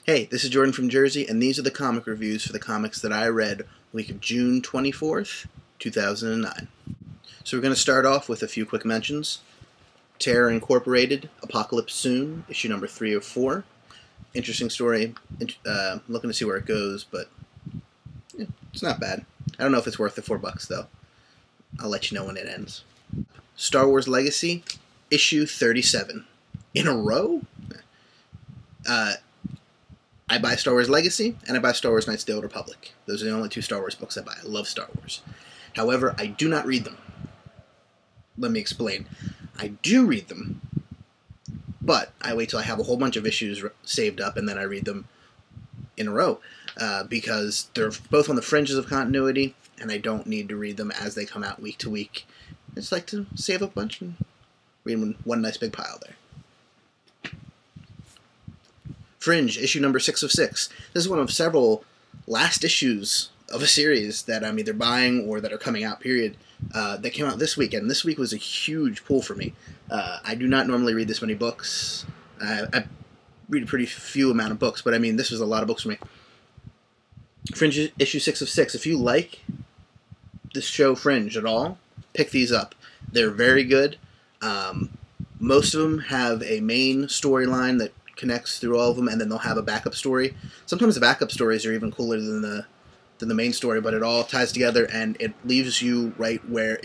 Hey, this is Jordan from Jersey, and these are the comic reviews for the comics that I read week of June 24th, 2009. So we're going to start off with a few quick mentions. Terror Incorporated, Apocalypse Soon, issue number 3 of 4. Interesting story. Looking to see where it goes, but it's not bad. I don't know if it's worth the $4 though. I'll let you know when it ends. Star Wars Legacy, issue 37. In a row? I buy Star Wars Legacy, and I buy Star Wars Knights of the Old Republic. Those are the only two Star Wars books I buy. I love Star Wars. However, I do not read them. Let me explain. I do read them, but I wait till I have a whole bunch of issues saved up, and then I read them in a row, because they're both on the fringes of continuity, and I don't need to read them as they come out week to week. I just like to save up a bunch and read them in one nice big pile there. Fringe, issue number 6 of 6. This is one of several last issues of a series that I'm either buying or that are coming out, period, that came out this week. And this week was a huge pull for me. I do not normally read this many books. I read a pretty few amount of books, but I mean, this was a lot of books for me. Fringe, issue 6 of 6. If you like this show Fringe at all, pick these up. They're very good. Most of them have a main storyline that connects through all of them, and then they'll have a backup story. Sometimes the backup stories are even cooler than the main story, but it all ties together, and it leaves you right where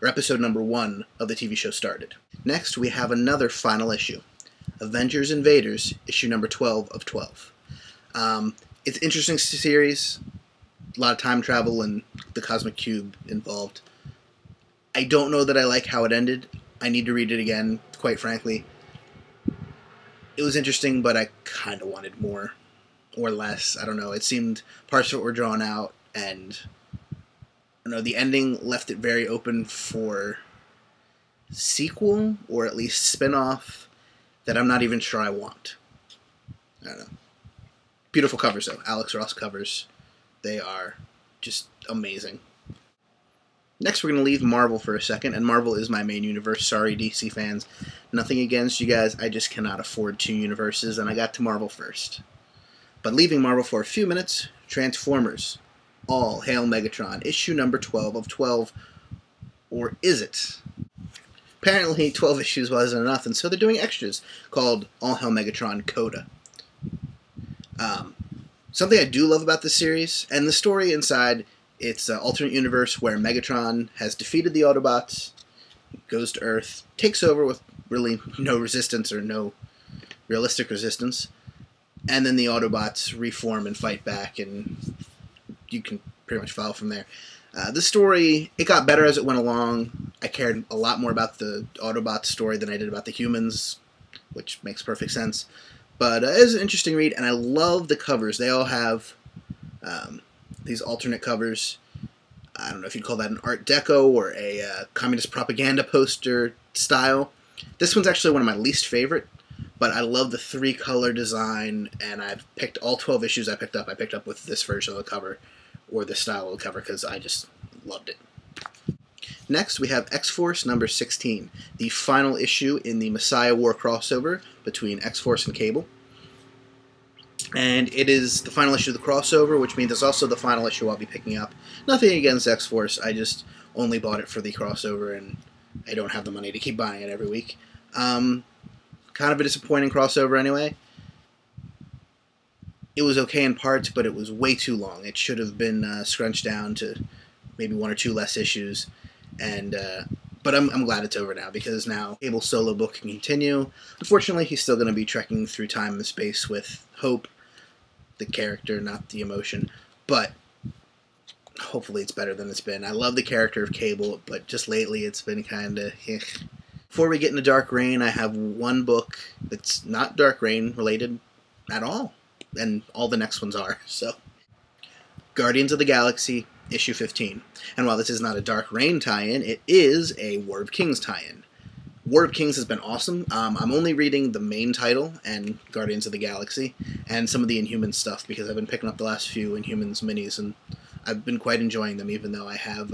episode number 1 of the TV show started. Next, we have another final issue, Avengers Invaders, issue number 12 of 12. It's an interesting series, a lot of time travel and the Cosmic Cube involved. I don't know that I like how it ended. I need to read it again, quite frankly. It was interesting, but I kind of wanted more or less. I don't know. It seemed parts of it were drawn out, and I don't know, the ending left it very open for sequel or at least spin-off that I'm not even sure I want. I don't know. Beautiful covers, though. Alex Ross covers. They are just amazing. Next, we're going to leave Marvel for a second, and Marvel is my main universe. Sorry, DC fans. Nothing against you guys. I just cannot afford 2 universes, and I got to Marvel first. But leaving Marvel for a few minutes, Transformers. All Hail Megatron. Issue number 12 of 12. Or is it? Apparently, 12 issues wasn't enough, and so they're doing extras called All Hail Megatron Coda. Something I do love about this series, and the story inside, it's an alternate universe where Megatron has defeated the Autobots, goes to Earth, takes over with really no resistance or no realistic resistance, and then the Autobots reform and fight back, and you can pretty much follow from there. The story, it got better as it went along. I cared a lot more about the Autobots story than I did about the humans, which makes perfect sense. But it was an interesting read, and I love the covers. They all have these alternate covers. I don't know if you'd call that an Art Deco or a communist propaganda poster style. This one's actually one of my least favorite, but I love the 3-color design, and I've picked all 12 issues I picked up with this version of the cover, or this style of the cover, because I just loved it. Next, we have X-Force number 16, the final issue in the Messiah War crossover between X-Force and Cable. And it is the final issue of the crossover, which means it's also the final issue I'll be picking up. Nothing against X-Force, I just only bought it for the crossover, and I don't have the money to keep buying it every week. Kind of a disappointing crossover anyway. It was okay in parts, but it was way too long. It should have been scrunched down to maybe 1 or 2 less issues. And but I'm glad it's over now, because now Cable's solo book can continue. Unfortunately, he's still going to be trekking through time and space with Hope, the character, not the emotion. But hopefully it's better than it's been. I love the character of Cable, but just lately it's been kind of... Before we get into Dark Reign, I have one book that's not Dark Reign related at all. And all the next ones are, so... Guardians of the Galaxy, issue 15. And while this is not a Dark Reign tie-in, it is a War of Kings tie-in. War of Kings has been awesome. I'm only reading the main title and Guardians of the Galaxy and some of the Inhumans stuff, because I've been picking up the last few Inhumans minis, and I've been quite enjoying them, even though I have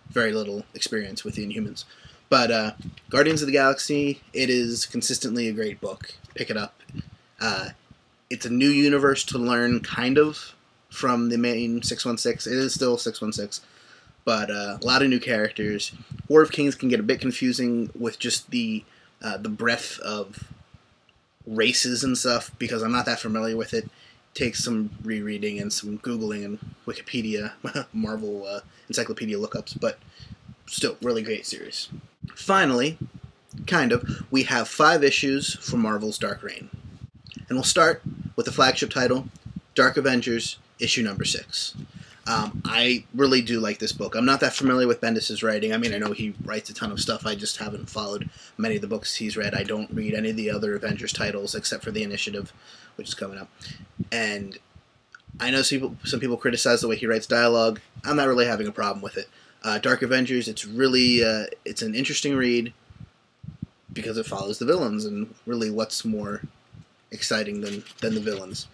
very little experience with the Inhumans. But Guardians of the Galaxy, it is consistently a great book. Pick it up. It's a new universe to learn, kind of, from the main 616. It is still 616, but a lot of new characters. War of Kings can get a bit confusing with just the breadth of races and stuff, because I'm not that familiar with it. Takes some rereading and some Googling and Wikipedia, Marvel encyclopedia lookups, but still, really great series. Finally, kind of, we have 5 issues for Marvel's Dark Reign. And we'll start with the flagship title, Dark Avengers, issue number 6. I really do like this book. I'm not that familiar with Bendis' writing. I mean, I know he writes a ton of stuff. I just haven't followed many of the books he's read. I don't read any of the other Avengers titles except for The Initiative, which is coming up. And I know some people criticize the way he writes dialogue. I'm not really having a problem with it. Dark Avengers, it's really it's an interesting read because it follows the villains, and really what's more exciting than the villains.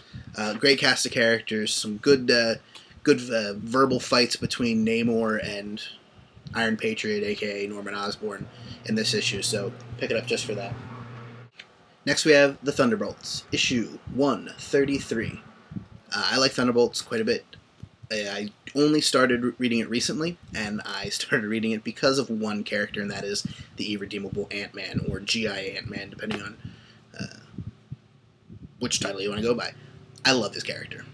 Great cast of characters, some good verbal fights between Namor and Iron Patriot, aka Norman Osborn, in this issue, so pick it up just for that. Next we have the Thunderbolts, issue 133. I like Thunderbolts quite a bit. I only started reading it recently, and I started reading it because of one character, and that is the Irredeemable Ant-Man, or G.I. Ant-Man, depending on which title you want to go by. I love this character.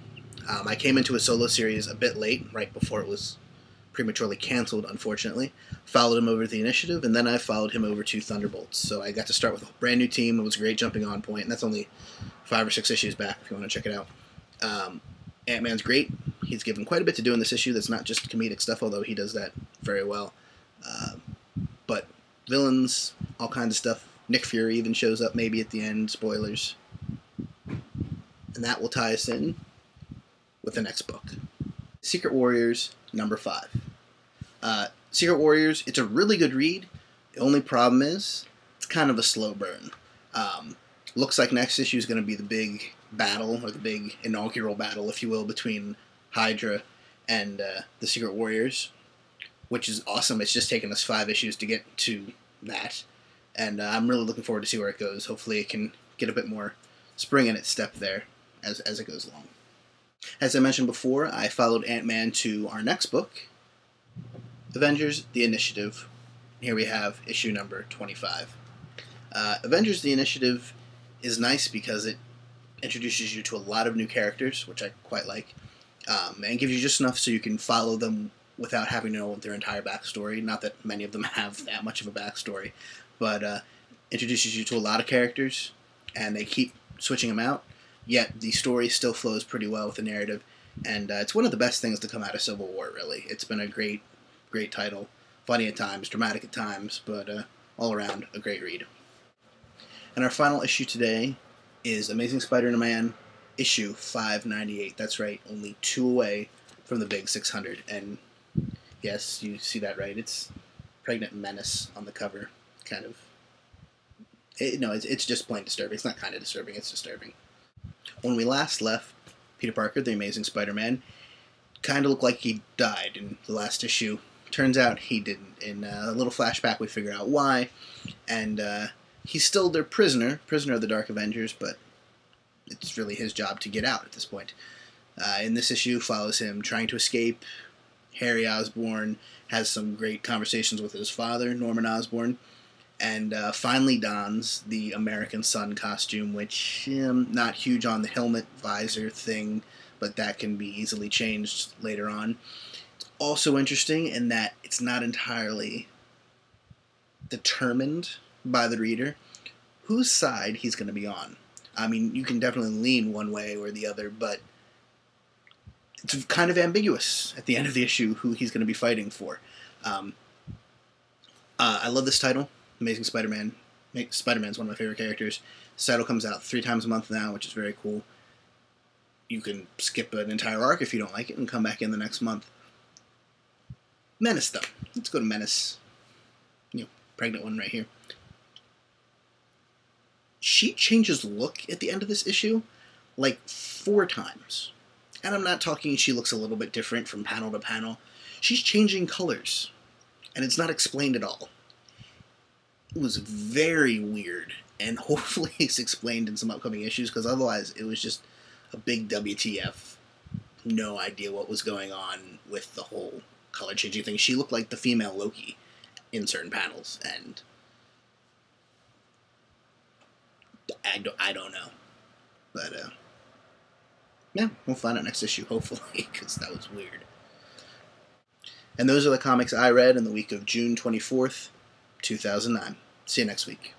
I came into a solo series a bit late, right before it was prematurely canceled, unfortunately. Followed him over to The Initiative, and then I followed him over to Thunderbolts. So I got to start with a brand new team. It was a great jumping on point, and that's only 5 or 6 issues back if you want to check it out. Ant-Man's great. He's given quite a bit to do in this issue that's not just comedic stuff, although he does that very well. But villains, all kinds of stuff. Nick Fury even shows up maybe at the end. Spoilers. And that will tie us in with the next book. Secret Warriors, number 5. Secret Warriors, it's a really good read. The only problem is, it's kind of a slow burn. Looks like next issue is going to be the big battle, or the big inaugural battle, if you will, between Hydra and the Secret Warriors, which is awesome. It's just taken us 5 issues to get to that, and I'm really looking forward to see where it goes. Hopefully it can get a bit more spring in its step there as it goes along. As I mentioned before, I followed Ant-Man to our next book, Avengers, The Initiative. Here we have issue number 25. Avengers, The Initiative is nice because it introduces you to a lot of new characters, which I quite like, and gives you just enough so you can follow them without having to know their entire backstory. Not that many of them have that much of a backstory, but introduces you to a lot of characters, and they keep switching them out, yet the story still flows pretty well with the narrative, and it's one of the best things to come out of Civil War, really. It's been a great title. Funny at times, dramatic at times, but all around a great read. And our final issue today is Amazing Spider-Man, issue 598. That's right, only 2 away from the big 600. And yes, you see that right. It's Pregnant Menace on the cover. Kind of. It's just plain disturbing. It's not kind of disturbing, it's disturbing. When we last left, Peter Parker, the Amazing Spider-Man, kind of looked like he died in the last issue. Turns out he didn't. In a little flashback, we figure out why. And he's still their prisoner of the Dark Avengers, but it's really his job to get out at this point. In this issue, follows him trying to escape. Harry Osborn has some great conversations with his father, Norman Osborn, and finally dons the American Sun costume, which not huge on the helmet visor thing, but that can be easily changed later on. It's also interesting in that it's not entirely determined by the reader whose side he's going to be on. I mean, you can definitely lean one way or the other, but it's kind of ambiguous at the end of the issue who he's going to be fighting for. I love this title, Amazing Spider-Man. Spider-Man's one of my favorite characters. This title comes out 3 times a month now, which is very cool. You can skip an entire arc if you don't like it and come back in the next month. Menace, though. Let's go to Menace. Pregnant one right here. She changes look at the end of this issue like 4 times. And I'm not talking she looks a little bit different from panel to panel. She's changing colors. And it's not explained at all. It was very weird. And hopefully it's explained in some upcoming issues, because otherwise it was just a big WTF. No idea what was going on with the whole color changing thing. She looked like the female Loki in certain panels, and I don't know. But, yeah, we'll find out next issue, hopefully, because that was weird. And those are the comics I read in the week of June 24th, 2009. See you next week.